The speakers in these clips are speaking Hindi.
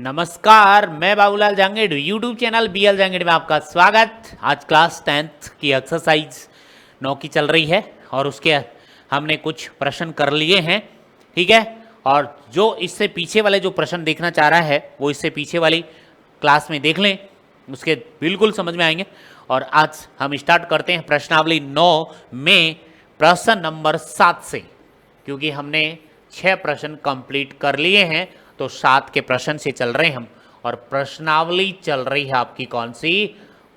नमस्कार, मैं Babulal Jangid, YouTube channel BL Jangid में आपका स्वागत। आज क्लास 10th की एक्सरसाइज 9 की चल रही है और उसके हमने कुछ प्रश्न कर लिए हैं, ठीक है। और जो इससे पीछे वाले जो प्रश्न देखना चाह रहा है वो इससे पीछे वाली क्लास में देख लें, उसके बिल्कुल समझ में आएंगे। और आज हम स्टार्ट करते हैं प्रश्नावली 9 में प्रश्न नंबर 7 से, क्योंकि हमने 6 प्रश्न कंप्लीट कर लिए हैं तो 7 के प्रश्न से चल रहे हैं हम। और प्रश्नावली चल रही है आपकी कौन सी?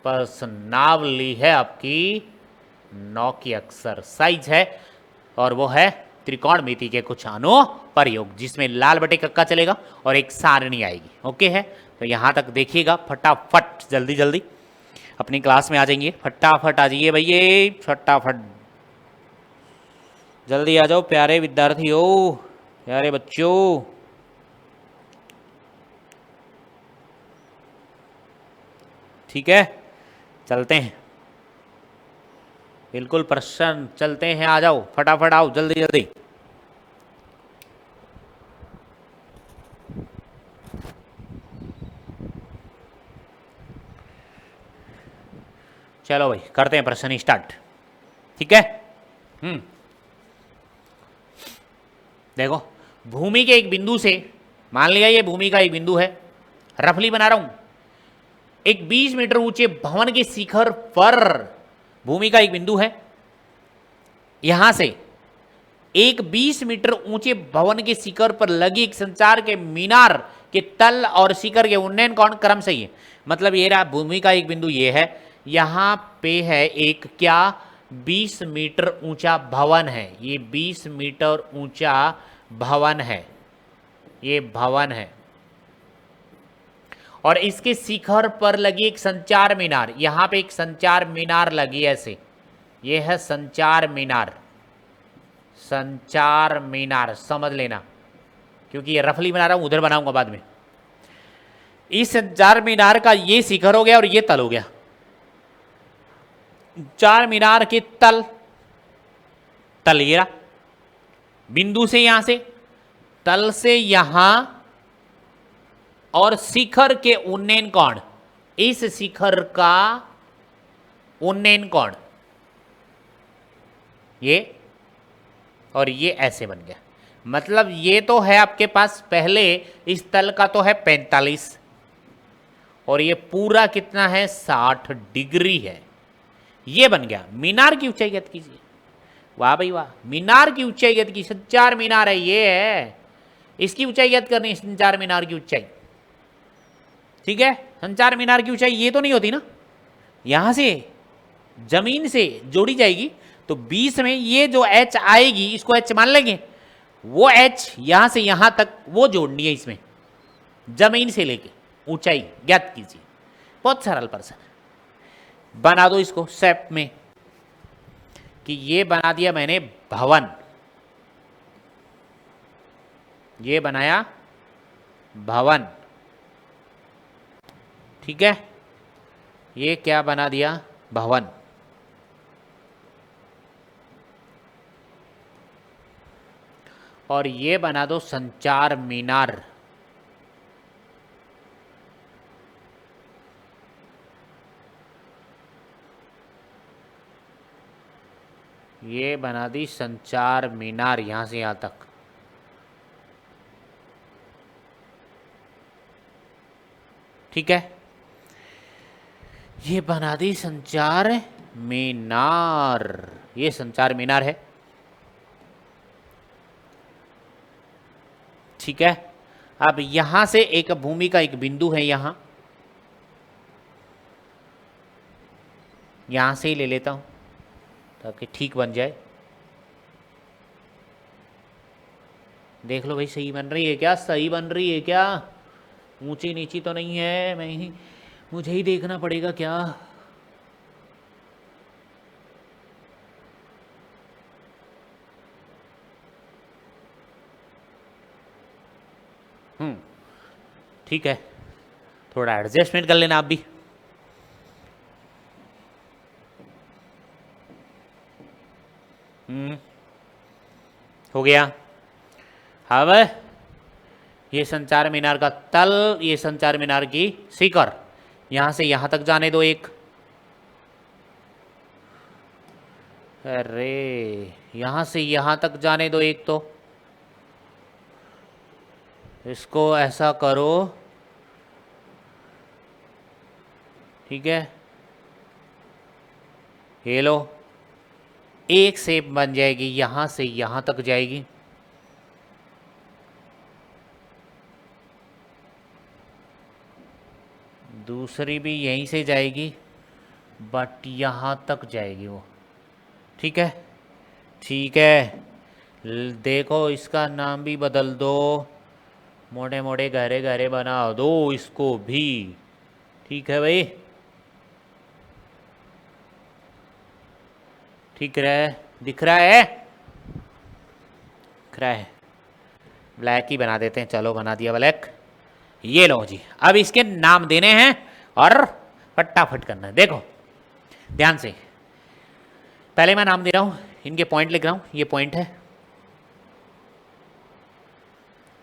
प्रश्नावली है आपकी 9 की एक्सरसाइज है और वो है त्रिकोणमिति के कुछ अनुप्रयोग, जिसमें लाल बटे कक्का चलेगा और एक सारणी आएगी। ओके है, तो यहाँ तक देखिएगा फटाफट, जल्दी जल्दी अपनी क्लास में आ जाएंगे। फटाफट आ जाइए भैया, फटाफट जल्दी आ जाओ प्यारे विद्यार्थियों, प्यारे बच्चों। ठीक है, चलते हैं, बिल्कुल प्रश्न चलते हैं। आ जाओ फटाफट, आओ जल्दी जल्दी। चलो भाई, करते हैं प्रश्न स्टार्ट, ठीक है। देखो, भूमि के एक बिंदु से, मान लिया ये भूमि का एक बिंदु है, रफली बना रहा हूं, एक 20 मीटर ऊंचे भवन के शिखर पर भूमि का एक बिंदु है। यहां से एक 20 मीटर ऊंचे भवन के शिखर पर लगी एक संचार के मीनार के तल और शिखर के उन्नयन कोण क्रम सही है। मतलब ये रहा भूमि का एक बिंदु, ये है, यहां पे है एक क्या 20 मीटर ऊंचा भवन है, ये 20 मीटर ऊंचा भवन है, ये भवन है। और इसके शिखर पर लगी एक संचार मीनार, यहां पे एक संचार मीनार लगी ऐसे, ये है संचार मीनार, संचार मीनार समझ लेना, क्योंकि ये रफली बना रहा हूं, उधर बनाऊंगा बाद में। इस संचार मीनार का ये शिखर हो गया और ये तल हो गया। चार मीनार के तल, तल ये रहा, बिंदु से यहां से, तल से यहां, और शिखर के उन्नयन कोण, इस शिखर का उन्नयन कोण ये, और ये ऐसे बन गया। मतलब ये तो है आपके पास पहले, इस तल का तो है 45 और ये पूरा कितना है 60 डिग्री है, ये बन गया। मीनार की ऊंचाई ज्ञात कीजिए। वाह भाई वाह, मीनार की ऊंचाई ज्ञात की, संचार मीनार है ये है, इसकी ऊंचाई ज्ञात करनी है, संचार मीनार की ऊंचाई, ठीक है। संचार मीनार की ऊंचाई ये तो नहीं होती ना, यहां से जमीन से जोड़ी जाएगी, तो 20 में ये जो h आएगी इसको h मान लेंगे, वो h यहां से यहां तक वो जोड़नी है इसमें, जमीन से लेके ऊंचाई ज्ञात कीजिए। बहुत सरल प्रश्न, बना दो इसको शेप में, कि ये बना दिया मैंने भवन, ये बनाया भवन, ठीक है, ये क्या बना दिया भवन। और ये बना दो संचार मीनार, ये बना दी संचार मीनार यहां से यहां तक, ठीक है। ये बना दी संचार मीनार, ये संचार मीनार है, ठीक है। अब यहां से एक भूमि का एक बिंदु है, यहां से ही ले लेता हूं ताकि ठीक बन जाए। देख लो भाई, सही बन रही है क्या? सही बन रही है क्या? ऊंची नीची तो नहीं है, मुझे ही देखना पड़ेगा क्या? ठीक है, थोड़ा एडजस्टमेंट कर लेना आप भी। हो गया। अब ये संचार मीनार का तल, ये संचार मीनार की शिखर। यहां से यहां तक जाने दो एक, अरे यहां से यहां तक जाने दो एक, तो इसको ऐसा करो, ठीक है, ये लो, एक शेप बन जाएगी, यहां से यहां तक जाएगी। दूसरी भी यहीं से जाएगी, बट यहां तक जाएगी वो, ठीक है, ठीक है। देखो इसका नाम भी बदल दो, मोटे मोटे गहरे गहरे बना दो इसको भी, ठीक है भाई, ठीक रहा, दिख रहा है, दिख रहा है। ब्लैक ही बना देते हैं, चलो बना दिया ब्लैक। ये लो जी, अब इसके नाम देने हैं और फटाफट करना है। देखो ध्यान से, पहले मैं नाम दे रहा हूं, इनके पॉइंट लिख रहा हूं। ये पॉइंट है,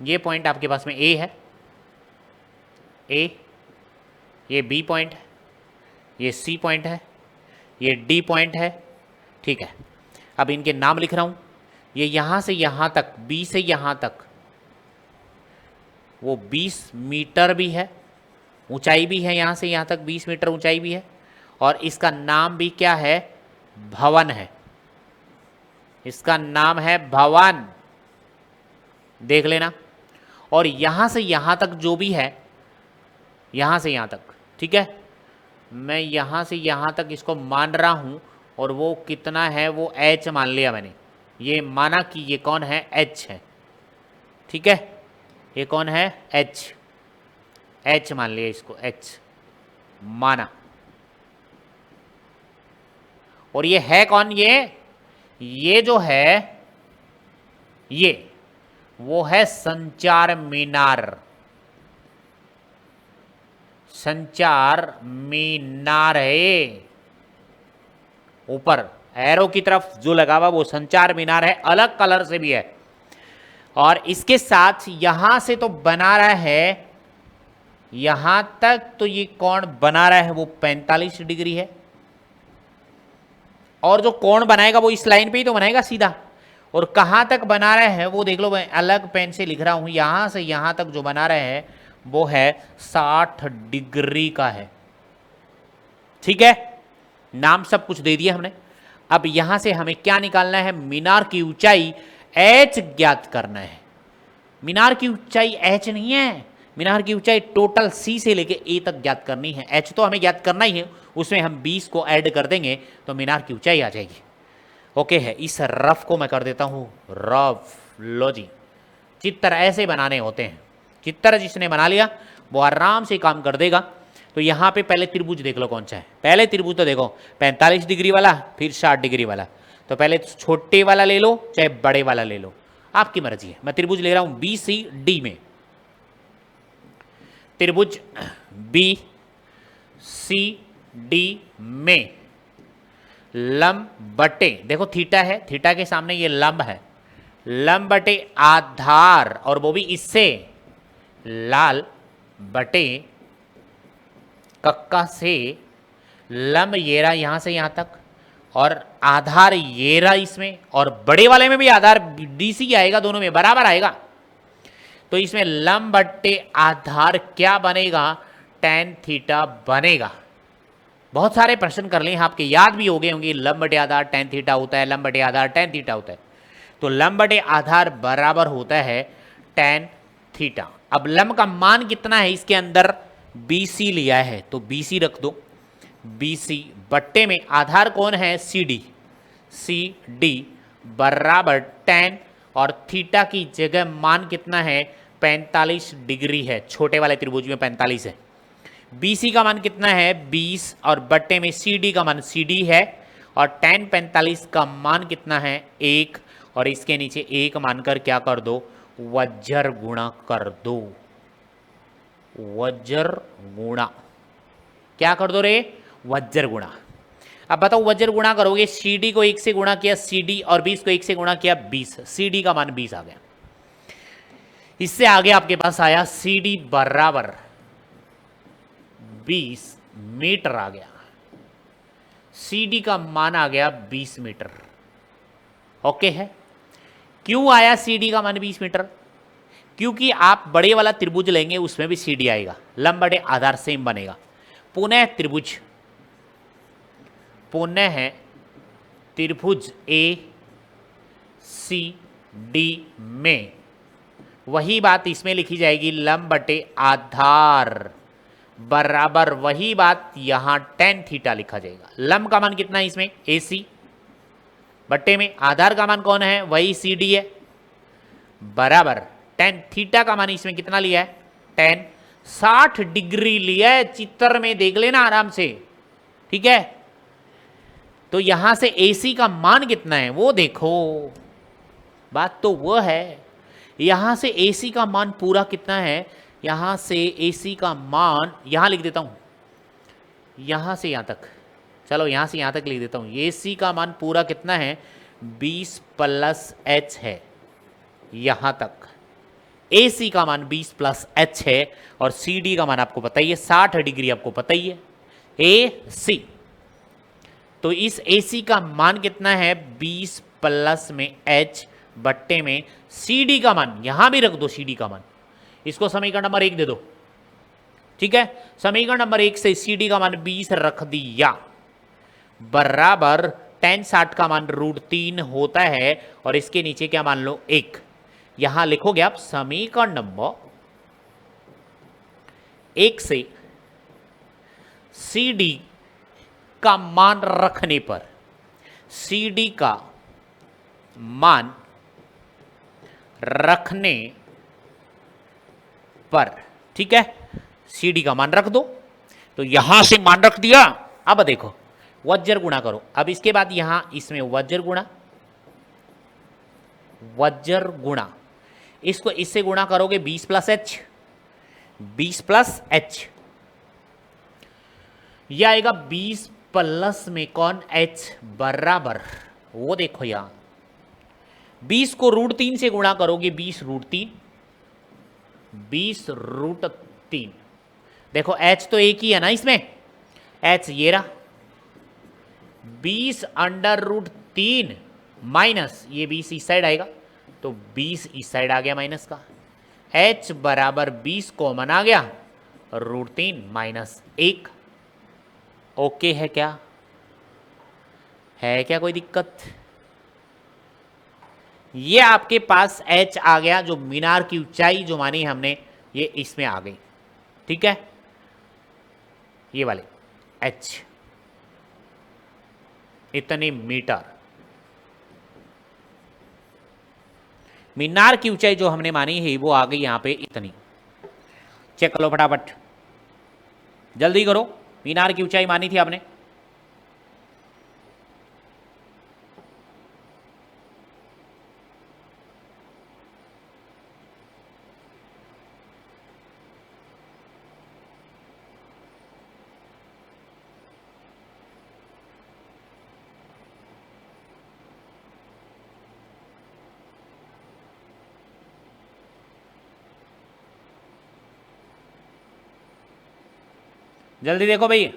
ये पॉइंट आपके पास में ए है, ए, ये बी पॉइंट है, ये सी पॉइंट है, ये डी पॉइंट है, ठीक है। अब इनके नाम लिख रहा हूं। ये यहां से यहां तक, बी से यहां तक, वो 20 मीटर भी है, ऊंचाई भी है, यहां से यहां तक 20 मीटर ऊंचाई भी है, और इसका नाम भी क्या है, भवन है। इसका नाम है भवन, देख लेना। और यहां से यहां तक जो भी है, यहां से यहां तक, ठीक है, मैं यहां से यहां तक इसको मान रहा हूं, और वो कितना है, वो h मान लिया मैंने। ये माना कि ये कौन है, h है, ठीक है, ये कौन है, h मान लिया इसको, h माना। और ये है कौन, ये जो है, ये वो है संचार मीनार। संचार मीनार है, ऊपर एरो की तरफ जो लगा हुआ वो संचार मीनार है, अलग कलर से भी है। और इसके साथ यहां से तो बना रहा है यहां तक, तो ये कोण बना रहा है वो 45 डिग्री है। और जो कोण बनाएगा वो इस लाइन पे ही तो बनाएगा सीधा। और कहां तक बना रहा है वो देख लो, मैं अलग पेन से लिख रहा हूं। यहां से यहां तक जो बना रहे हैं वो है 60 डिग्री का है, ठीक है। नाम सब कुछ दे दिया हमने। अब यहां से हमें क्या निकालना है, मीनार की ऊंचाई h ज्ञात करना है। मीनार की ऊंचाई h नहीं है, मीनार की ऊंचाई टोटल C से लेके A तक ज्ञात करनी है। h तो हमें ज्ञात करना ही है, उसमें हम 20 को ऐड कर देंगे तो मीनार की ऊंचाई आ जाएगी। ओके है, इस रफ को मैं कर देता हूं रफ। लो जी, चित्र ऐसे बनाने होते हैं। चित्र जिसने बना लिया वो आराम से काम कर देगा। तो यहाँ पे पहले त्रिभुज देख लो कौन सा है। पहले त्रिभुज तो देखो 45 डिग्री वाला, फिर 60 डिग्री वाला। तो पहले छोटे वाला ले लो चाहे बड़े वाला ले लो, आपकी मर्जी है। मैं त्रिभुज ले रहा हूं BCD में। त्रिभुज BCD में लंब बटे, देखो थीटा है, थीटा के सामने ये लंब है, लंब बटे आधार, और वो भी इससे लाल बटे कक्का से लंब ये रहा यहां से यहां तक, और आधार ये रहा इसमें, और बड़े वाले में भी आधार DC आएगा, दोनों में बराबर आएगा। तो इसमें लंब बटे आधार क्या बनेगा, tan थीटा बनेगा। बहुत सारे प्रश्न कर लिए आपके, याद भी हो गए होंगे, लंब बटे आधार tan थीटा होता है, लंब बटे आधार tan थीटा होता है। तो लंब बटे आधार बराबर होता है tan थीटा। अब लंब का मान कितना है, इसके अंदर BC लिया है तो BC रख दो, BC बट्टे में आधार कौन है, CD बराबर tan, और थीटा की जगह मान कितना है, 45 डिग्री है। छोटे वाले त्रिभुज में 45 है। BC का मान कितना है, 20, और बट्टे में CD का मान CD है, और tan 45 का मान कितना है, 1, और इसके नीचे 1 मानकर क्या कर दो, वज्र गुणा कर दो। वज्र गुणा क्या कर दो रे, वज्र गुणा। अब बताओ वज्र गुणा करोगे, CD को 1 से गुणा किया CD, और 20 को 1 से गुणा किया 20, CD का मान 20 आ गया। इससे आगे आपके पास आया सी डी बराबर 20 मीटर आ गया। सी डी का मान आ गया 20 मीटर। ओके है। क्यों आया सी डी का मान 20 मीटर? क्योंकि आप बड़े वाला त्रिभुज लेंगे, उसमें भी सी डी आएगा, लंब बटे आधार सेम बनेगा। पुनः त्रिभुज, पुनः है त्रिभुज ए सी डी में वही बात इसमें लिखी जाएगी, लंब बटे आधार बराबर वही बात यहां tan थीटा लिखा जाएगा। लंब का मान कितना है इसमें? ए सी बट्टे में आधार का मान कौन है? वही सी डी है, बराबर tan थीटा का मान इसमें कितना लिया है? tan 60 डिग्री लिया है, चित्र में देख लेना आराम से, ठीक है। तो यहां से AC का मान कितना है वो देखो, बात तो वो है। यहां से AC का मान पूरा कितना है? यहां से AC का मान यहां लिख देता हूं, यहां से यहां तक, चलो यहां से यहां तक लिख देता हूं। AC का मान पूरा कितना है? 20 प्लस H है, यहां तक AC का मान 20 प्लस H है, और CD का मान आपको पता ही है 60 डिग्री, आपको पता ही है AC। तो इस AC का मान कितना है? 20 प्लस में H बट्टे में CD का मान, यहां भी रख दो CD का मान, इसको समीकरण नंबर 1 दे दो, ठीक है। समीकरण नंबर 1 से CD का मान 20 रख दिया, बराबर tan 60 का मान √3 होता है, और इसके नीचे क्या मान लो? 1। यहां लिखोगे आप समीकरण नंबर 1 से CD का मान रखने पर, CD का मान रखने पर, ठीक है, CD का मान रख दो। तो यहां से मान रख दिया। अब देखो वज्र गुणा करो। अब इसके बाद यहां इसमें वज्र गुणा, वज्र गुणा, इसको इससे गुणा करोगे 20 प्लस H, 20 प्लस H, यह आएगा 20 प्लस में कौन? H बराबर, वो देखो यहां 20 को √3 से गुणा करोगे, 20 √3, 20 √3। देखो H तो एक ही है ना इसमें, H ये रहा, 20 √3 माइनस ये 20 इस साइड आएगा, तो 20 इस साइड आ गया माइनस का, H बराबर 20 कॉमन आ गया, √3 माइनस 1। ओके है क्या? है क्या कोई दिक्कत? ये आपके पास H आ गया, जो मीनार की ऊंचाई जो मानी हमने, ये इसमें आ गई, ठीक है। ये वाले H इतने मीटर, मीनार की ऊंचाई जो हमने मानी है वो आ गई यहां पे इतनी। चेक करो फटाफट, जल्दी करो। मीनार की ऊंचाई मानी थी आपने, जल्दी देखो भाई।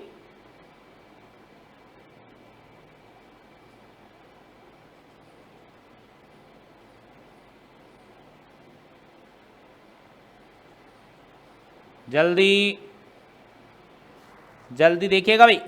जल्दी जल्दी देखिएगा भाई।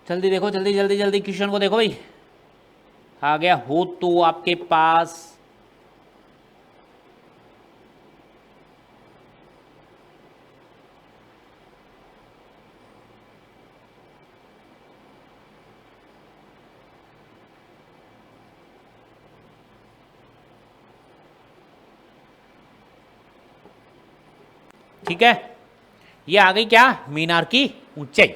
जल्दी देखो, जल्दी जल्दी जल्दी क्वेश्चन को देखो भाई। आ गया हो तो आपके पास ठीक है। ये आ गई क्या? मीनार की ऊंचाई।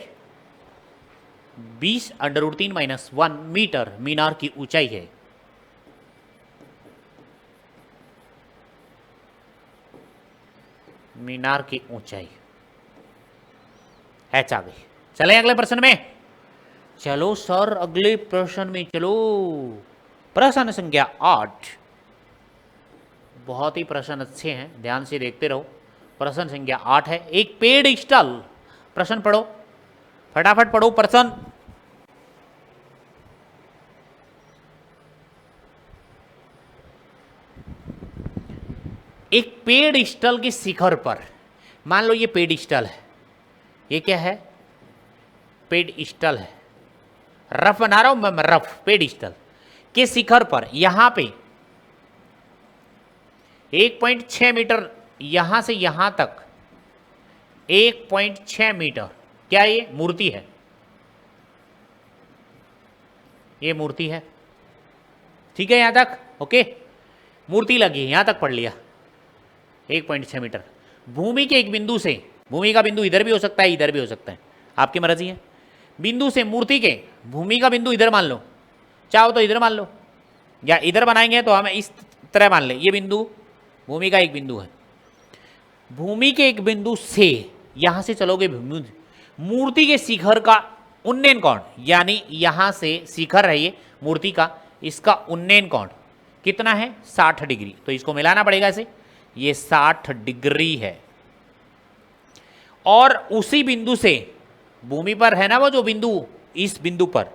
20√3 - 1 मीटर मीनार की ऊंचाई है। मीनार की ऊंचाई एच आ गई। चले अगले प्रश्न में। चलो सर अगले प्रश्न में चलो। प्रश्न संख्या 8। बहुत ही प्रश्न अच्छे हैं, ध्यान से देखते रहो। प्रश्न संख्या 8 है, एक पेड़ स्टॉल। प्रश्न पढ़ो, फटाफट पढ़ो प्रश्न। एक पेड़ स्टॉल के शिखर पर, मान लो ये पेड़ स्टॉल है, ये क्या है? पेड़ स्टॉल है। रफ बना रहा हूं मैं, रफ पेड़ स्टॉल के शिखर पर यहां पे 1.6 मीटर, यहां से यहां तक 1.6 मीटर, क्या ये मूर्ति है? ये मूर्ति है, ठीक है यहां तक, ओके। मूर्ति लगी है, यहां तक पढ़ लिया। 1.6 मीटर भूमि के एक बिंदु से, भूमि का बिंदु इधर भी हो सकता है, इधर भी हो सकता है, आपकी मर्जी है। बिंदु से मूर्ति के, भूमि का बिंदु इधर मान लो, चाहो तो इधर मान लो, या इधर बनाएंगे तो हम इस तरह मान ले, ये बिंदु भूमि का एक बिंदु है। भूमि के एक बिंदु से यहां से चलोगे मूर्ति के शिखर का उन्नयन कोण, यानी यहां से शिखर है ये मूर्ति का, इसका उन्नयन कोण कितना है? 60 डिग्री। तो इसको मिलाना पड़ेगा इसे, ये 60 डिग्री है। और उसी बिंदु से, भूमि पर है ना वो जो बिंदु, इस बिंदु पर,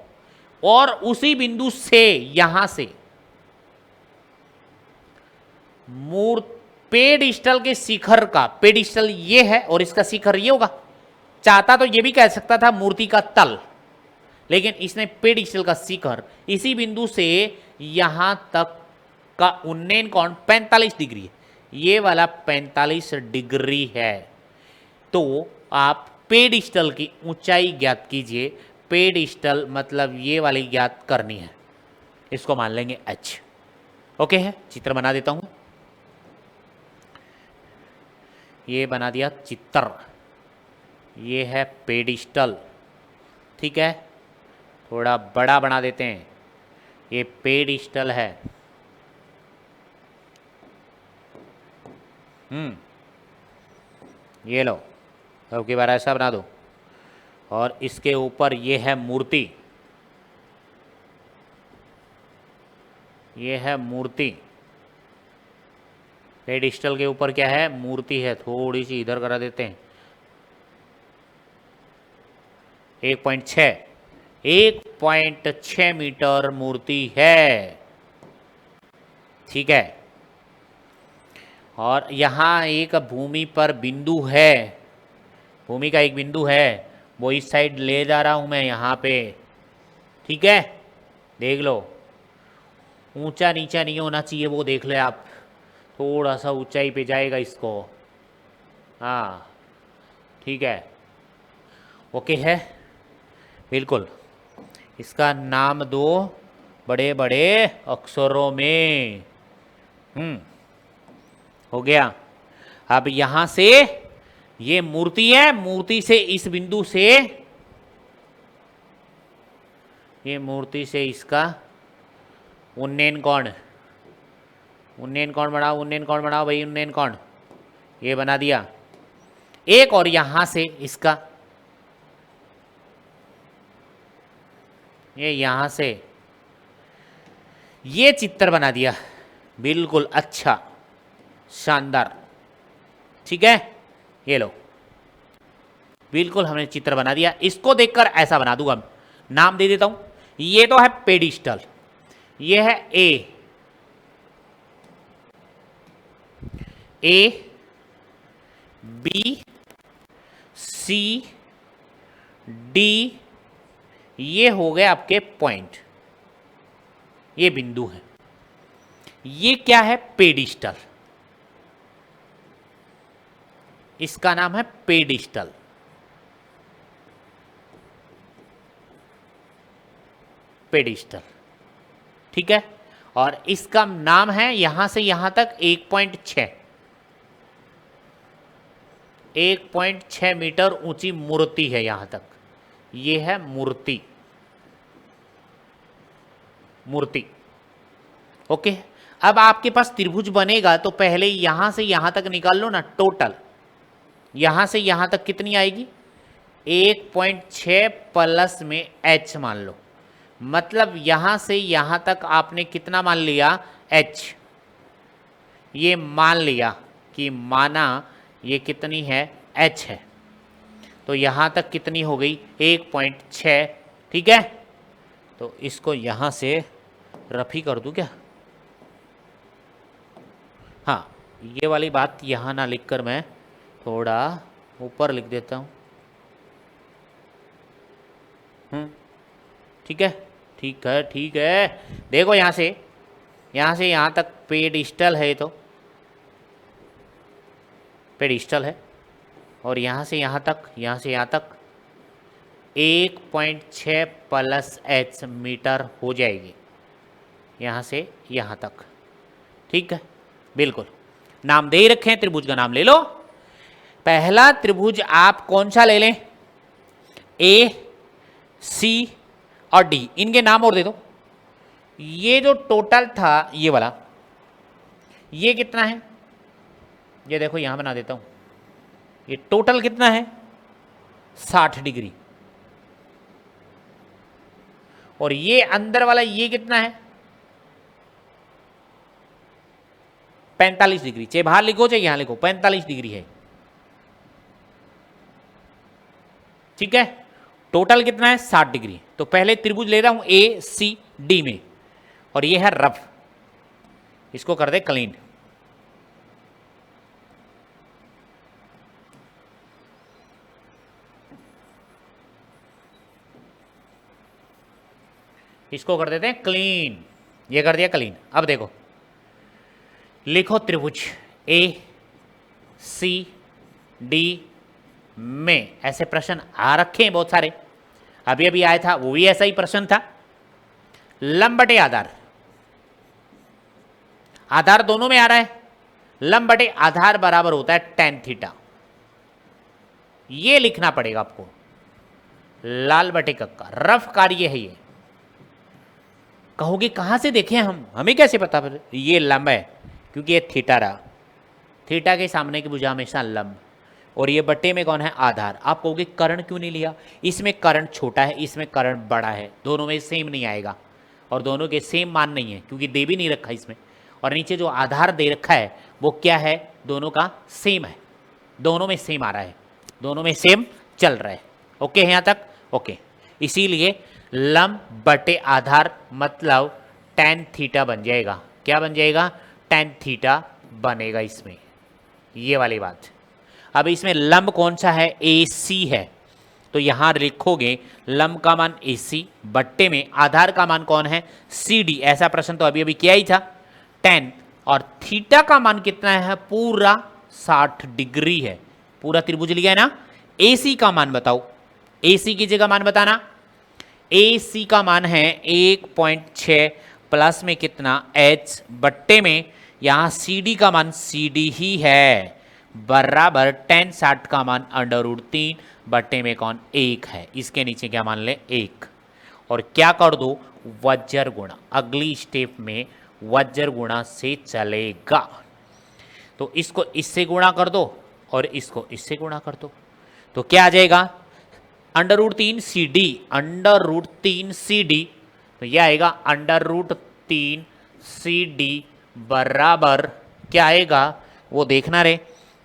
और उसी बिंदु से यहां से पेडिस्टल के शिखर का, पेडिस्टल ये है और इसका शिखर ये होगा। चाहता तो ये भी कह सकता था मूर्ति का तल, लेकिन इसने पेडिस्टल का शिखर, इसी बिंदु से यहां तक का उन्नयन कोण 45 डिग्री है, ये वाला 45 डिग्री है। तो आप पेडिस्टल की ऊंचाई ज्ञात कीजिए। पेडिस्टल मतलब ये वाली ज्ञात करनी है, इसको मान लेंगे h। ओके है, चित्र बना देता हूं, ये बना दिया चित्र, ये है पेडिस्टल, ठीक है। थोड़ा बड़ा बना देते हैं, ये पेडिस्टल है। ये लो, अब की बार ऐसा बना दो, और इसके ऊपर ये है मूर्ति, ये है मूर्ति। पेडिस्टल के ऊपर क्या है? मूर्ति है। थोड़ी सी इधर करा देते हैं, 1.6 मीटर मूर्ति है, ठीक है। और यहाँ एक भूमि पर बिंदु है, भूमि का एक बिंदु है, वो इस साइड ले जा रहा हूँ मैं यहाँ पे, ठीक है। देख लो, ऊंचा नीचा नहीं होना चाहिए, वो देख ले आप, थोड़ा सा ऊंचाई पे जाएगा इसको, हाँ ठीक है, ओके है, बिल्कुल। इसका नाम दो बड़े बड़े अक्षरों में, हो गया। अब यहां से ये मूर्ति है, मूर्ति से इस बिंदु से, ये मूर्ति से इसका उन्नयन कोण, उन्नयन कोण बनाओ, उन्नयन कोण बनाओ भाई, उन्नयन कोण ये बना दिया एक। और यहां से इसका, ये यहां से ये चित्र बना दिया, बिल्कुल अच्छा, शानदार, ठीक है। ये लो, बिल्कुल हमने चित्र बना दिया। इसको देखकर ऐसा बना दूंगा, नाम दे देता हूं। ये तो है पेडिस्टल, ये है ए बी सी डी, ये हो गए आपके पॉइंट, ये बिंदु है। ये क्या है? पेडिस्टल, इसका नाम है पेडिस्टल, पेडिस्टल, ठीक है। और इसका नाम है यहां से यहां तक 1.6 मीटर ऊंची मूर्ति है, यहां तक ये है मूर्ति, मूर्ति। ओके, अब आपके पास त्रिभुज बनेगा तो पहले यहां से यहां तक निकाल लो ना टोटल। यहां से यहां तक कितनी आएगी? 1.6 प्लस में h मान लो, मतलब यहां से यहां तक आपने कितना मान लिया? h। ये मान लिया कि माना ये कितनी है? h है। तो यहां तक कितनी हो गई? 1.6। ठीक है, तो इसको यहां से रफी कर दूं क्या? हाँ, ये वाली बात यहाँ ना लिखकर मैं थोड़ा ऊपर लिख देता हूँ। ठीक है, ठीक है, ठीक है। देखो यहाँ से यहाँ तक पेडिस्टल है, तो पेडिस्टल है, और यहाँ से यहाँ तक 1.6 प्लस h मीटर हो जाएगी यहाँ से यहाँ तक। ठीक है, बिल्कुल। नाम दे रखे हैं, त्रिभुज का नाम ले लो। पहला त्रिभुज आप कौन सा ले लें? ए, सी और डी, इनके नाम और दे दो। ये जो टोटल था ये वाला, ये कितना है? ये देखो यहां बना देता हूं, ये टोटल कितना है? 60 डिग्री। और ये अंदर वाला ये कितना है? 45 डिग्री। चाहे बाहर लिखो चाहे यहां लिखो, 45 डिग्री है। ठीक है, टोटल कितना है? 60 डिग्री। तो पहले त्रिभुज ले रहा हूं ए सी डी में, और ये है रफ, इसको कर दे क्लीन। इसको कर देते हैं क्लीन, ये कर दिया क्लीन। अब देखो, लिखो त्रिभुज ए सी डी में। ऐसे प्रश्न आ रखे हैं बहुत सारे, अभी अभी आया था वो भी ऐसा ही प्रश्न था। लंब बटे आधार, आधार दोनों में आ रहा है। लंब बटे आधार बराबर होता है tan थीटा। ये लिखना पड़ेगा आपको, लाल बटे कक्का। रफ कार्य है ये। कहोगे कहां से देखें हम, हमें कैसे पता? फिर ये लंब है क्योंकि ये थीटा रहा, थीटा के सामने की भुजा हमेशा लंब, और ये बटे में कौन है? आधार। आप कहोगे कर्ण क्यों नहीं लिया? इसमें कर्ण छोटा है, इसमें कर्ण बड़ा है, दोनों में सेम नहीं आएगा, और दोनों के सेम मान नहीं है क्योंकि दे भी नहीं रखा इसमें। और नीचे जो आधार दे रखा है वो क्या है? दोनों का सेम है, दोनों में सेम आ रहा है, दोनों में सेम चल रहा है। ओके है यहाँ तक? ओके। इसीलिए लंब बटे आधार मतलब tan थीटा बन जाएगा। क्या बन जाएगा? tan थीटा बनेगा इसमें, ये वाली बात। अब इसमें लंब कौन सा है? AC है, तो यहां लिखोगे लंब का मान AC, बट्टे में आधार का मान कौन है? CD। ऐसा प्रश्न तो अभी अभी किया ही था। tan और थीटा का मान कितना है? पूरा 60 डिग्री है। पूरा त्रिभुज लिया है ना। AC का मान बताओ, AC की जगह मान बताना। AC का मान है 1.6 प्लस में कितना? h, बट्टे में यहां CD का मान CD ही है, बराबर tan 60 का मान √3 बट्टे में कौन? 1 है। इसके नीचे क्या मान ले? 1। और क्या कर दो? वज्र गुणा। अगली स्टेप में वज्र गुणा से चलेगा। तो इसको इससे गुणा कर दो और इसको इससे गुणा कर दो, तो क्या आ जाएगा? √3 CD, √3 CD, तो यह आएगा √3 CD बराबर क्या आएगा वो देखना रे।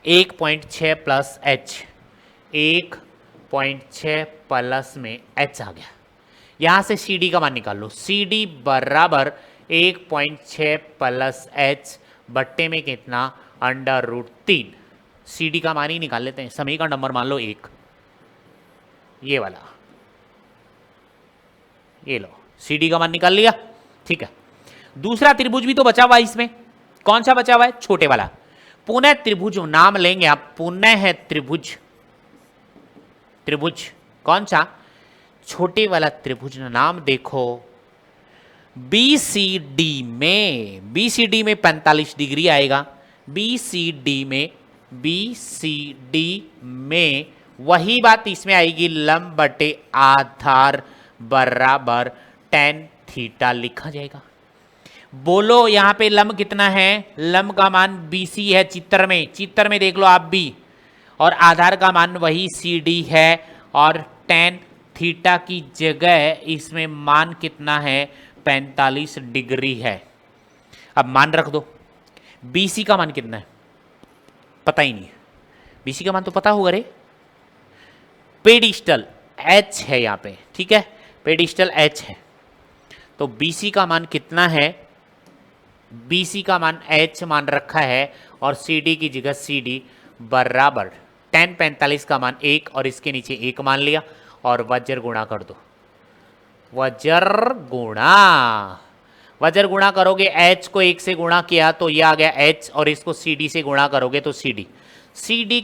1.6 प्लस h, 1.6 प्लस में h आ गया। यहां से CD का मान निकाल लो। CD बराबर 1.6 प्लस h बट्टे में कितना? √3। CD का मान ही निकाल लेते हैं, समीकरण नंबर मान लो 1, ये वाला, ये लो, CD का मान निकाल लिया। ठीक है, दूसरा त्रिभुज भी तो बचा हुआ है इसमें। कौन सा बचा हुआ है? छोटे वाला। पुनः त्रिभुज नाम लेंगे आप, पुनः है त्रिभुज। त्रिभुज कौन सा? छोटे वाला त्रिभुज नाम देखो। BCD में, BCD में 45 डिग्री आएगा। BCD में वही बात इसमें आएगी, लंब बटे आधार बराबर tan थीटा लिखा जाएगा। बोलो यहाँ पे लंब कितना है, लंब का मान BC है चित्र में देख लो आप भी, और आधार का मान वही CD है, और tan थीटा की जगह इसमें मान कितना है, 45 डिग्री है। अब मान रख दो। BC का मान कितना है पता ही नहीं है, BC का मान तो पता होगा रे, पेडिस्टल H है यहाँ पे, ठीक है, पेडिस्टल H है, तो BC का मान कितना है, BC का मान H मान रखा है, और CD की जगह CD बराबर tan 45 का मान 1 और इसके नीचे 1 मान लिया, और वज्र गुणा कर दो, वज्र गुणा करोगे, H को 1 से गुणा किया तो ये आ गया H, और इसको CD से गुणा करोगे तो CD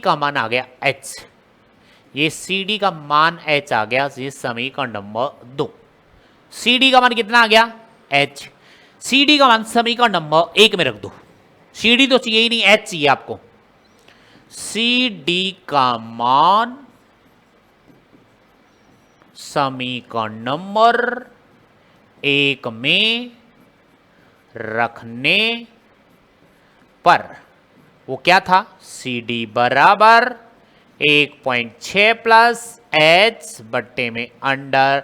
का मान आ गया H, ये CD का मान H आ गया, ये समीकरण नंबर 2। CD का मान कितना आ गया H, CD का मान समीकरण नंबर 1 में रख दो, CD तो चाहिए ही नहीं, H चाहिए आपको। CD का मान समीकरण नंबर 1 में रखने पर वो क्या था, CD बराबर 1.6 प्लस H बट्टे में अंडर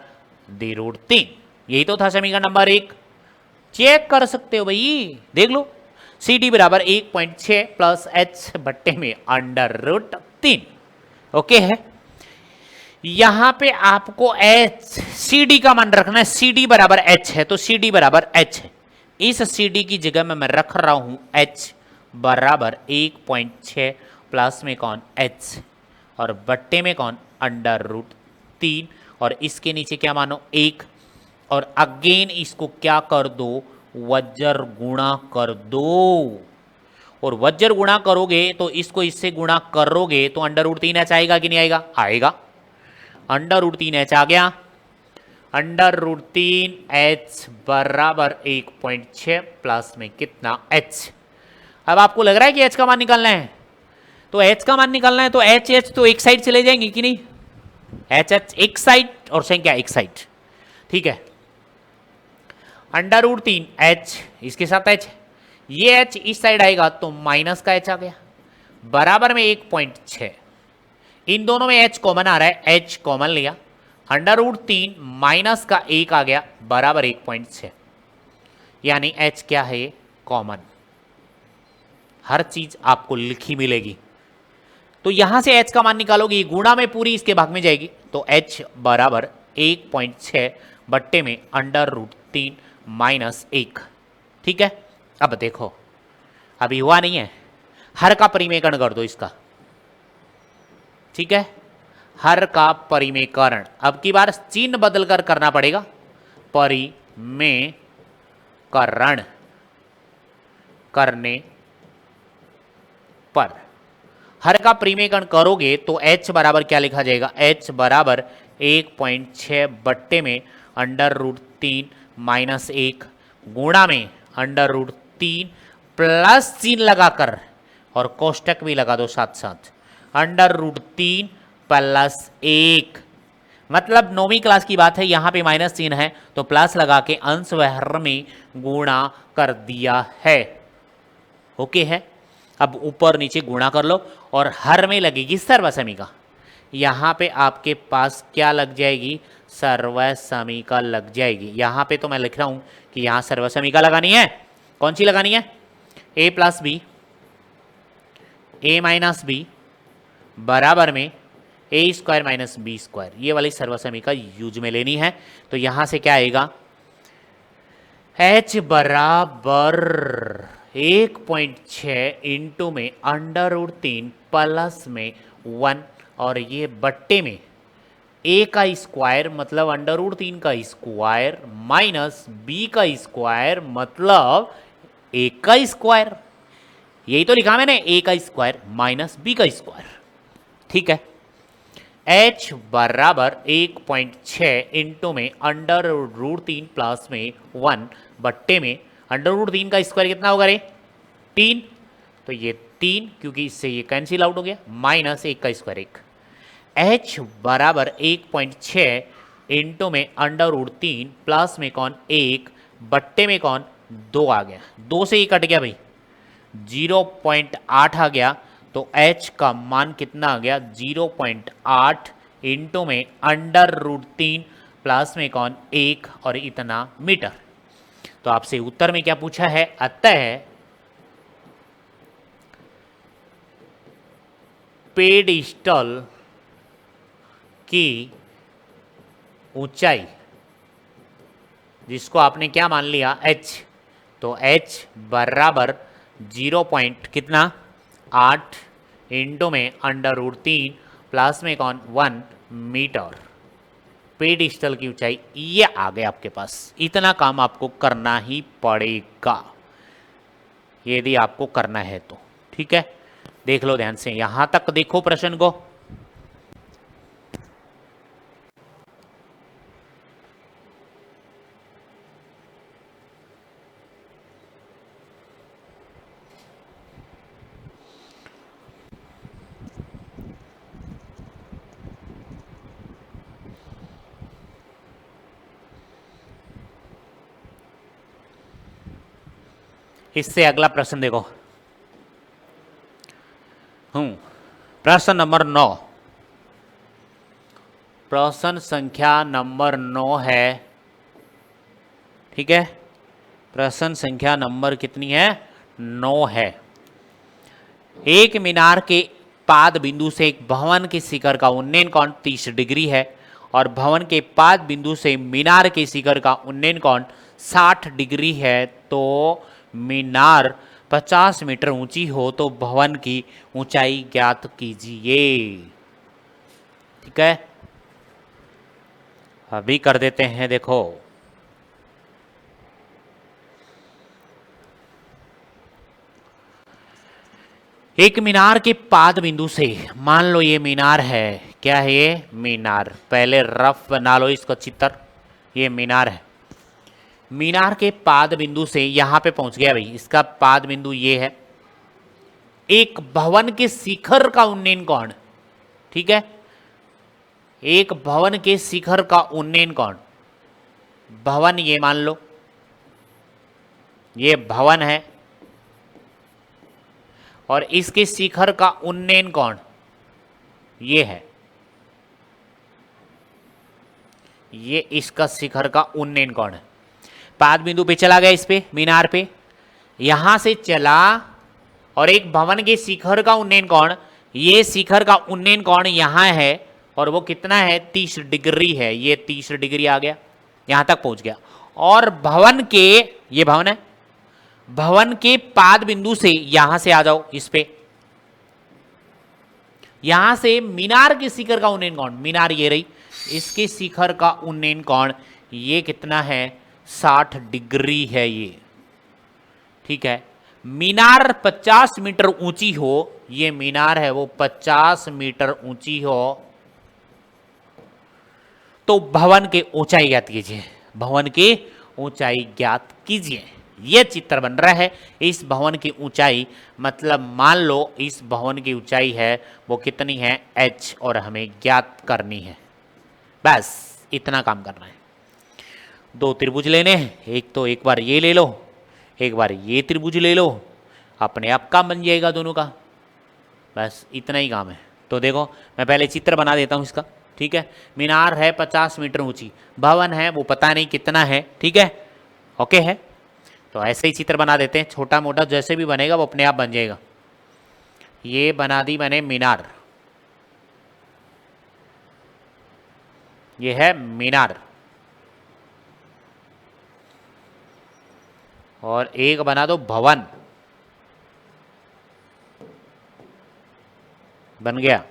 दी रूट 3, यही तो था समीकरण नंबर 1। चेक कर सकते हो भाई, देख लो, CD बराबर 1.6 प्लस H बट्टे में अंडर रूट 3, ओके है। यहां पे आपको CD का मान रखना है, CD बराबर H है तो CD बराबर H है, इस CD की जगह में मैं रख रहा हूं H बराबर 1.6 प्लस में कौन H, और बट्टे में कौन अंडर रूट 3, और इसके नीचे क्या मानो 1, और अगेन इसको क्या कर दो, वज्र गुणा कर दो, और वज्र गुणा करोगे तो इसको इससे गुणा करोगे तो अंडर रूट 3H आएगा कि नहीं आएगा, आएगा, अंडर रूट 3H आ गया, अंडर रूट 3H बराबर 1.6 प्लस में कितना H। अब आपको लग रहा है कि H का मान निकालना है, तो H का मान निकालना है तो H तो एक साइड चले जाएंगे कि नहीं, H एक साइड और संख्या एक साइड, ठीक है। अंडर रूट 3H इसके साथ H, ये H इस साइड आएगा तो माइनस का H आ गया, बराबर में 1.6, इन दोनों में H कॉमन आ रहा है, H कॉमन लिया, अंडर रूट 3 माइनस का 1 आ गया, बराबर 1.6, यानी H क्या है, कॉमन, हर चीज आपको लिखी मिलेगी। तो यहां से H का मान निकालोगे, गुणा में पूरी इसके भाग में जाएगी, तो H बराबर 1.6 बट्टे में अंडर रूट 3 माइनस 1, ठीक है। अब देखो अभी हुआ नहीं है, हर का परिमेयकरण कर दो इसका, ठीक है, हर का परिमेयकरण, अब की बार चिन्ह बदलकर करना पड़ेगा, परिमेयकरण करने पर हर का परिमेयकरण करोगे तो H बराबर क्या लिखा जाएगा, H बराबर 1.6 बट्टे में अंडर रूट 3 माइनस 1 गुणा में अंडर रूट 3 प्लस चिन्ह लगाकर, और कोष्टक भी लगा दो साथ साथ, अंडर रूट 3 प्लस 1, मतलब 9वीं क्लास की बात है, यहां पे माइनस चिन्ह है तो प्लस लगा के अंश व हर में गुणा कर दिया है, ओके है। अब ऊपर नीचे गुणा कर लो, और हर में लगेगी सर्वसमीका, यहां पे आपके पास क्या लग जाएगी, सर्वसमीका लग जाएगी। यहां पे तो मैं लिख रहा हूं कि यहां सर्वसमीका लगानी है, कौन सी लगानी है, a plus B, a minus B बराबर में a square minus B square, ये वाली सर्वसमीका यूज में लेनी है। तो यहां से क्या आएगा, H बराबर 1.6 इंटू में अंडर रूट 3 प्लस में 1, और ये बट्टे में a का स्क्वायर मतलब अंडर रूट 3 का स्क्वायर माइनस b का स्क्वायर मतलब a का स्क्वायर, यही तो लिखा मैंने, a का स्क्वायर माइनस b का स्क्वायर, ठीक है। H बराबर 1.6 इंटू में अंडर रूट 3 प्लस में 1 बट्टे में अंडर रूट 3 का स्क्वायर कितना होगा रे, 3, तो ये 3 क्योंकि इससे ये कैंसिल आउट हो गया, माइनस 1 का स्क्वायर 1। H बराबर 1.6 इंटू में √3 प्लस में कौन 1 बट्टे में कौन 2 आ गया। 2 से ही कट गया भाई, 0.8 आ गया। तो h का मान कितना आ गया 0.8 इंटू में √3 प्लस में कौन 1 और इतना मीटर। तो आपसे उत्तर में क्या पूछा है, अतः पेडिस्टल की ऊंचाई, जिसको आपने क्या मान लिया h, तो h बराबर 0 पॉइंट कितना 8 इंटू में √3 प्लस में कौन 1 मीटर। पेडिस्टल की ऊंचाई ये आ गए आपके पास। इतना काम आपको करना ही पड़ेगा यदि आपको करना है तो, ठीक है। देख लो ध्यान से, यहां तक देखो प्रश्न को। इससे अगला प्रश्न देखो। प्रश्न नंबर 9, प्रश्न संख्या नंबर 9 है, ठीक है। प्रश्न संख्या नंबर कितनी है 9 है। एक मीनार के पाद बिंदु से एक भवन के शिखर का उन्नयन कोण 30 डिग्री है और भवन के पाद बिंदु से मीनार के शिखर का उन्नयन कोण 60 डिग्री है। तो मीनार 50 मीटर ऊंची हो तो भवन की ऊंचाई ज्ञात कीजिए, ठीक है। अभी कर देते हैं, देखो एक मीनार के पाद बिंदु से, मान लो ये मीनार है, क्या है ये मीनार, पहले रफ बना लो इसका चित्र, ये मीनार है। मीनार के पाद बिंदु से यहां पे पहुंच गया भाई, इसका पाद बिंदु ये है। एक भवन के शिखर का उन्नयन कोण, ठीक है, एक भवन के शिखर का उन्नयन कोण, भवन ये मान लो ये भवन है और इसके शिखर का उन्नयन कोण ये है, ये इसका शिखर का उन्नयन कोण है। पाद बिंदु पे चला गया, इस पे मीनार पे यहां से चला और एक भवन के शिखर का उन्नयन कोण, ये शिखर का उन्नयन कोण यहां है और वो कितना है 30 डिग्री है, ये 30 डिग्री आ गया, यहां तक पहुंच गया। और भवन के, ये भवन है, भवन के पाद बिंदु से यहां से आ जाओ इस पे, यहां से मीनार के शिखर का उन्नयन कोण, मीनार ये रही, इसके शिखर का उन्नयन कोण ये कितना है 60 डिग्री है ये, ठीक है। मीनार 50 मीटर ऊंची हो, ये मीनार है वो 50 मीटर ऊंची हो तो भवन की ऊंचाई ज्ञात कीजिए, भवन की ऊंचाई ज्ञात कीजिए। यह चित्र बन रहा है। इस भवन की ऊंचाई, मतलब मान लो इस भवन की ऊंचाई है वो कितनी है h और हमें ज्ञात करनी है, बस इतना काम करना है। दो त्रिभुज लेने हैं, एक तो एक बार ये ले लो, एक बार ये त्रिभुज ले लो, अपने आप काम बन जाएगा दोनों का, बस इतना ही काम है। तो देखो मैं पहले चित्र बना देता हूँ इसका, ठीक है। मीनार है 50 मीटर ऊंची, भवन है वो पता नहीं कितना है, ठीक है, ओके है। तो ऐसे ही चित्र बना देते हैं, छोटा मोटा जैसे भी बनेगा वो अपने आप बन जाएगा। ये बना दी मैंने मीनार, ये है मीनार, और एक बना दो भवन, बन गया,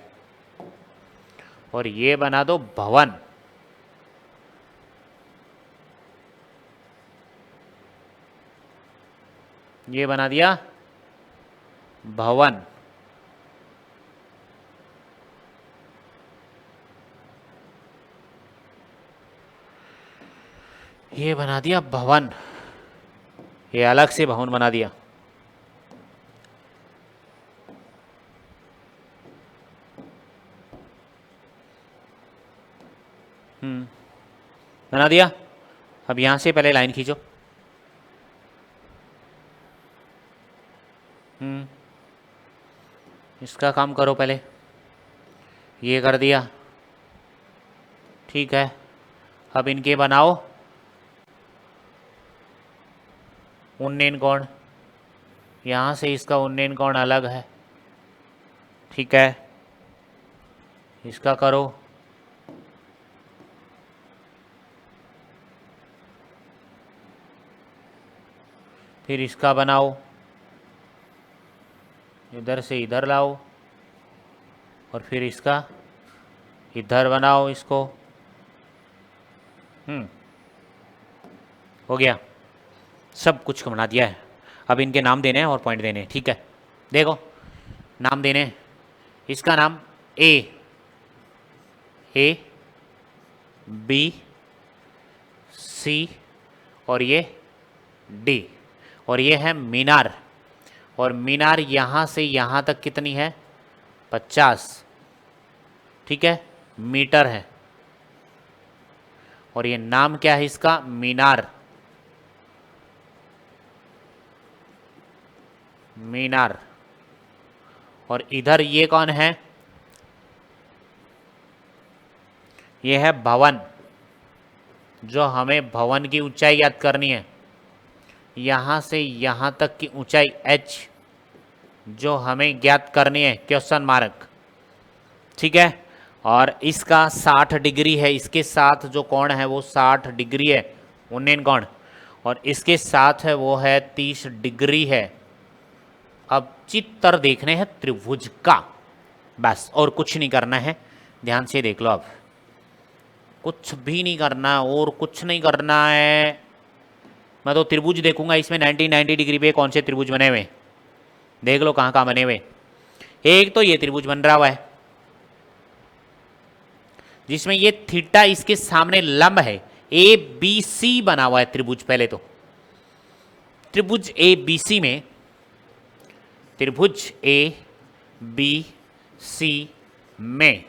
और ये बना दो भवन, ये बना दिया भवन, ये बना दिया भवन, ये अलग से भवन बना दिया। बना दिया। अब यहां से पहले लाइन खींचो। इसका काम करो पहले, ये कर दिया, ठीक है। अब इनके बनाओ उन्नयन कोण, यहाँ से इसका उन्नयन कोण अलग है, ठीक है। इसका करो, फिर इसका बनाओ, इधर से इधर लाओ, और फिर इसका इधर बनाओ इसको। हो गया, सब कुछ बना दिया है। अब इनके नाम देने हैं और पॉइंट देने हैं, ठीक है। देखो नाम देने हैं, इसका नाम ए बी सी और ये डी, और ये है मीनार, और मीनार यहाँ से यहाँ तक कितनी है 50, ठीक है, मीटर है। और ये नाम क्या है इसका, मीनार, मीनार। और इधर ये कौन है, ये है भवन, जो हमें भवन की ऊंचाई याद करनी है, यहाँ से यहाँ तक की ऊंचाई h जो हमें ज्ञात करनी है, क्वेश्चन मार्क, ठीक है। और इसका 60 डिग्री है, इसके साथ जो कोण है वो 60 डिग्री है, उन्नयन कोण, और इसके साथ है वो है 30 डिग्री है। अब चित्र देखने हैं त्रिभुज का, बस, और कुछ नहीं करना है। ध्यान से देख लो, अब कुछ भी नहीं करना और कुछ नहीं करना है। मैं तो त्रिभुज देखूंगा इसमें 90 डिग्री पे कौन से त्रिभुज बने हुए, देख लो कहाँ कहाँ बने हुए। एक तो ये त्रिभुज बन रहा हुआ है जिसमें ये थीटा इसके सामने लंब है, ए बी सी बना हुआ है त्रिभुज। पहले तो त्रिभुज ए बी सी में, त्रिभुज ए बी सी में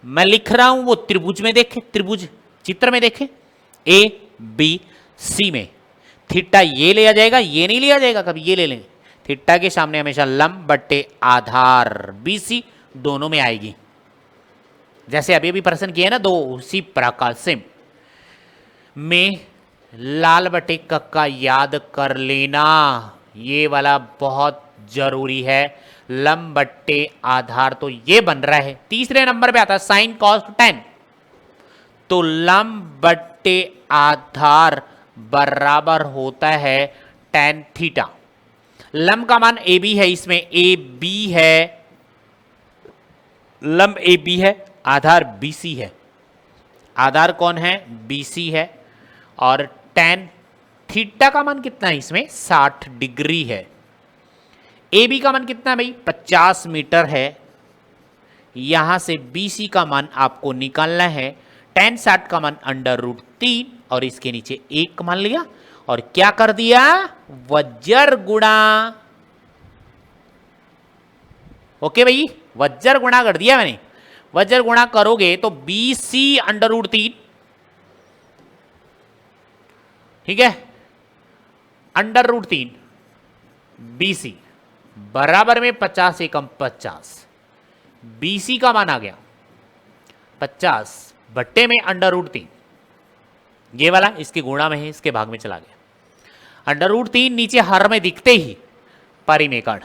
मैं लिख रहा हूं, वो त्रिभुज में देखे, त्रिभुज चित्र में देखे, ए बी सी में थीटा ये लिया जाएगा, ये नहीं लिया जाएगा कभी, ये ले लें। थीटा के सामने हमेशा लंब बट्टे आधार बी सी दोनों में आएगी, जैसे अभी अभी प्रश्न किए ना दो, उसी प्रकार से में लाल बटे कक्का याद कर लेना, ये वाला बहुत जरूरी है। लंब बट्टे आधार तो ये बन रहा है, तीसरे नंबर पे आता है साइन कॉस टेन, तो लंब बट्टे आधार बराबर होता है टेन थीटा। लंब का मान ए बी है, इसमें ए बी है, लंब ए बी है, आधार बी सी है। आधार कौन है, बी सी है, और टेन थीटा का मान कितना है इसमें 60 डिग्री है। ए बी का मान कितना है भाई 50 मीटर है, यहां से बी सी का मान आपको निकालना है। टेन 60 का मान √3 और इसके नीचे 1 मान लिया, और क्या कर दिया, वज्र गुणा। ओके भाई, वज्र गुणा कर दिया मैंने। वज्र गुणा करोगे तो बी सी √3, ठीक है, √3 बी सी बराबर में 50 एकम 50, बीसी का मान आ गया 50 बट्टे में √3, ये वाला इसके गुणा में है, इसके भाग में चला गया। √3 नीचे हर में दिखते ही परिमेकर्ण,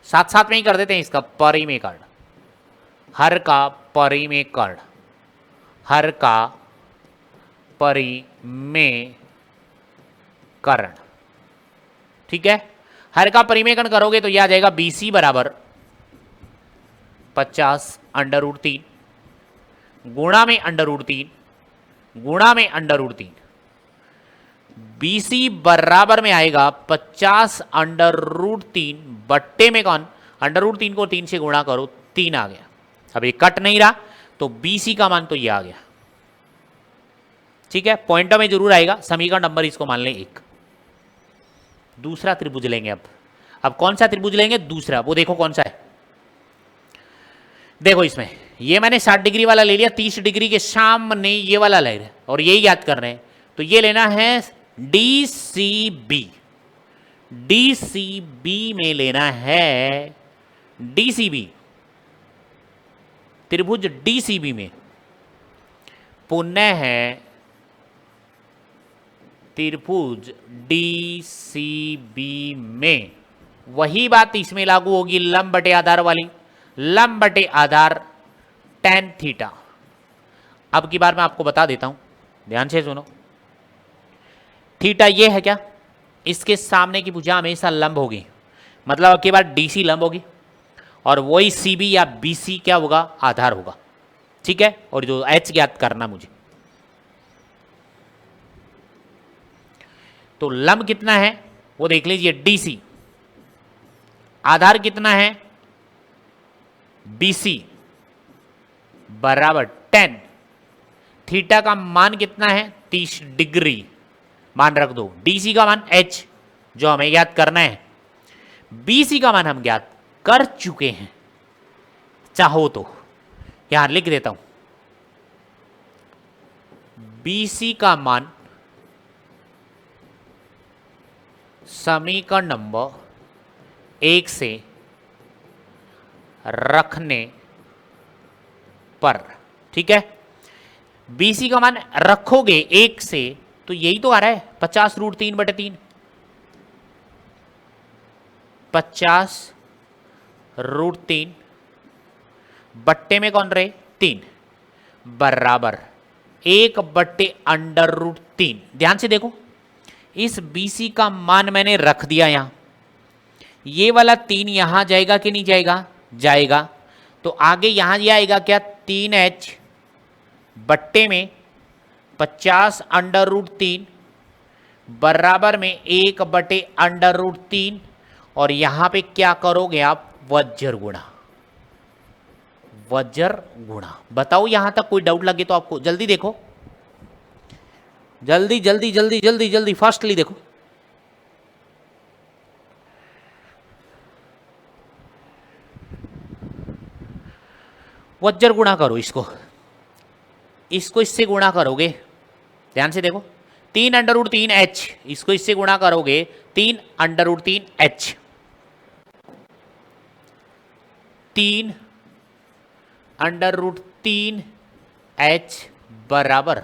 साथ साथ में ही कर देते हैं इसका परिमेकर्ण, हर का परिमेकर्ण, हर का परिमेकर्ण, ठीक है। हर का परिमेकरण करोगे तो यह आ जाएगा BC बराबर 50 √3 गुणा में √3 गुणा में √3, BC बराबर में आएगा 50 √3 बट्टे में कौन, √3 को 3 से गुणा करो 3 आ गया। अब ये कट नहीं रहा तो BC का मान तो ये आ गया, ठीक है। पॉइंटों में जरूर आएगा, समीकरण नंबर इसको मान लें 1। दूसरा त्रिभुज लेंगे अब कौन सा त्रिभुज लेंगे, दूसरा, वो देखो कौन सा है। देखो इसमें ये मैंने 60 डिग्री वाला ले लिया, 30 डिग्री के सामने ये वाला ले रहे हैं और यही याद कर रहे हैं। तो ये लेना है D C B, D C B में लेना है डी सी बी, त्रिभुज डी सी बी में पुनः है त्रिभुज डी सी बी में वही बात इसमें लागू होगी लंब बटे आधार वाली, लंब बटे आधार tan थीटा। अब की बार मैं आपको बता देता हूं, ध्यान से सुनो। थीटा ये है क्या, इसके सामने की भुजा हमेशा लंब होगी, मतलब अब की बार डीसी लंब होगी और वही सीबी या बीसी क्या होगा, आधार होगा। ठीक है, और जो एच ज्ञात करना मुझे, तो लंब कितना है वो देख लीजिए, डीसी, आधार कितना है बीसी बराबर tan, थीटा का मान कितना है 30 डिग्री मान रख दो, डीसी का मान h जो हमें याद करना है, बीसी का मान हम ज्ञात कर चुके हैं। चाहो तो यहां लिख देता हूं, बीसी का मान समीकरण नंबर 1 से रखने पर, ठीक है, बीसी का मान रखोगे 1 से तो यही तो आ रहा है 50√3/3, 50√3 बट्टे में कौन रहे 3 बराबर 1/√3। ध्यान से देखो, इस बीसी का मान मैंने रख दिया यहां, ये वाला 3 यहां जाएगा कि नहीं जाएगा, जाएगा। तो आगे यहां ये आएगा क्या 3h बट्टे में 50√3 बराबर में 1/√3 और यहां पे क्या करोगे आप, वज्र गुणा, वज्र गुणा। बताओ यहां तक कोई डाउट लगे तो आपको, जल्दी देखो, जल्दी जल्दी जल्दी जल्दी जल्दी फास्टली देखो। वज्र गुणा करो इसको, इसको इससे गुणा करोगे, ध्यान से देखो, 3√3h, इसको इससे गुणा करोगे 3√3h, 3√3h बराबर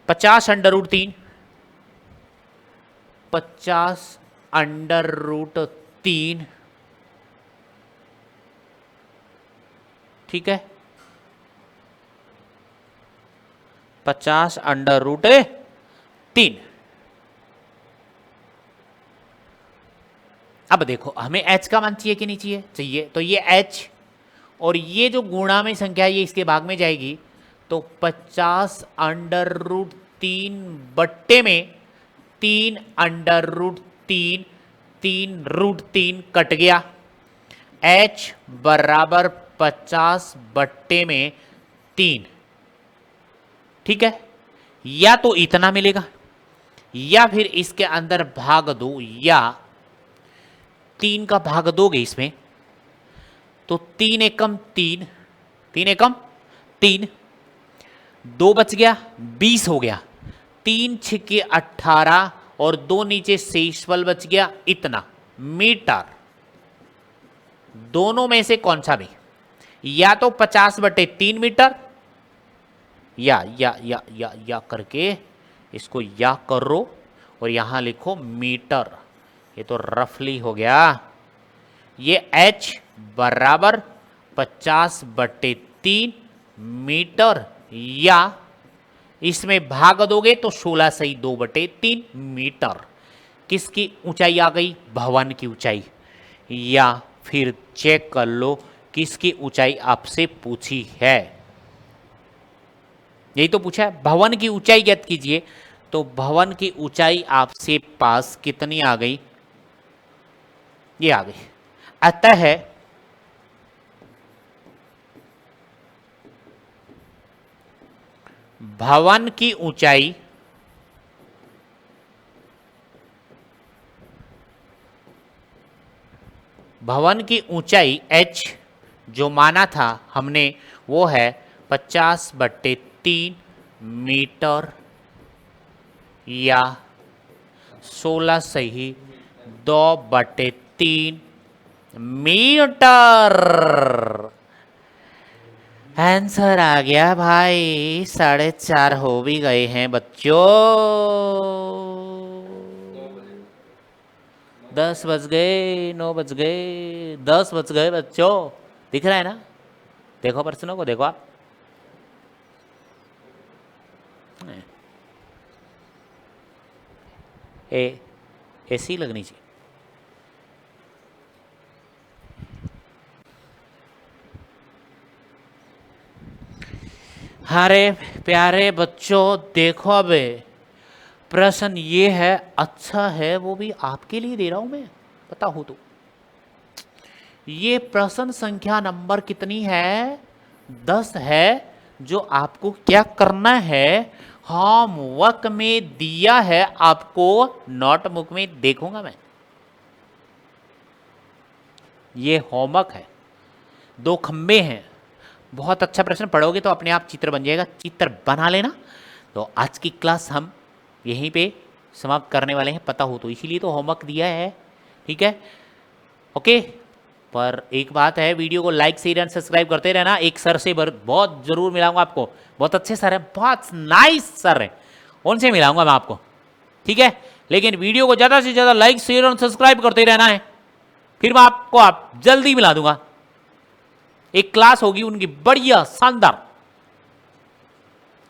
50√3, 50√3, ठीक है, 50√3। अब देखो हमें h का मान चाहिए कि नहीं चाहिए, चाहिए, तो ये h और ये जो गुणा में संख्या ये इसके भाग में जाएगी, तो 50√3 बट्टे में 3√3, 3√3 कट गया, h बराबर 50 बट्टे में 3, ठीक है। या तो इतना मिलेगा या फिर इसके अंदर भाग दो, या 3 का भाग दोगे इसमें तो 3 एकम 3, 3 एकम 3, 2 बच गया 20 हो गया, 3 छिके 18 और 2 नीचे शेषफल बच गया इतना मीटर। दोनों में से कौन सा भी, या तो 50/3 मीटर, या करके इसको या करो और यहां लिखो मीटर, ये तो रफली हो गया। ये h बराबर 50/3 मीटर, या इसमें भाग दोगे तो 16 सही 2/3 मीटर। किसकी ऊंचाई आ गई, भवन की ऊंचाई। या फिर चेक कर लो किसकी ऊंचाई आपसे पूछी है, यही तो पूछा है, भवन की ऊंचाई ज्ञात कीजिए। तो भवन की ऊंचाई आपसे पास कितनी आ गई, ये आ गई। अतः भवन की ऊंचाई h जो माना था हमने वो है 50/3 मीटर या 16 सही 2/3 मीटर। आंसर आ गया भाई, 4:30 हो भी गए हैं बच्चों। 10 बज गए, 9 बज गए, 10 बज गए बच्चों। दिख रहा है ना? देखो प्रश्नों को, देखो आप। ऐसी लगनी चाहिए। अरे प्यारे बच्चों, देखो अब प्रश्न ये है, अच्छा है, वो भी आपके लिए दे रहा हूं मैं, पता हो तो। ये प्रश्न संख्या नंबर कितनी है? 10 है। जो आपको क्या करना है, होमवर्क में दिया है आपको, नोटबुक में देखूंगा मैं। ये होमवर्क है, 2 खंबे हैं। बहुत अच्छा प्रश्न पढ़ोगे तो अपने आप चित्र बन जाएगा, चित्र बना लेना। तो आज की क्लास हम यहीं पे समाप्त करने वाले हैं, पता हो तो, इसीलिए तो होमवर्क दिया है। ठीक है, ओके। पर एक बात है, वीडियो को लाइक शेयर एंड सब्सक्राइब करते रहना। एक सर से बहुत जरूर मिलाऊंगा आपको, बहुत अच्छे सर है, बहुत नाइस सर है, उनसे मिलाऊंगा मैं आपको। ठीक है, लेकिन वीडियो को ज़्यादा से ज़्यादा लाइक शेयर और सब्सक्राइब करते रहना है, फिर मैं आपको जल्दी मिला दूंगा। एक क्लास होगी उनकी बढ़िया शानदार,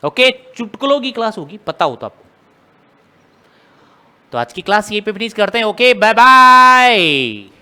ओके, चुटकुलों की क्लास होगी, पता हो तो आपको। तो आज की क्लास यहीं पे फिनिश करते हैं। Okay, bye bye.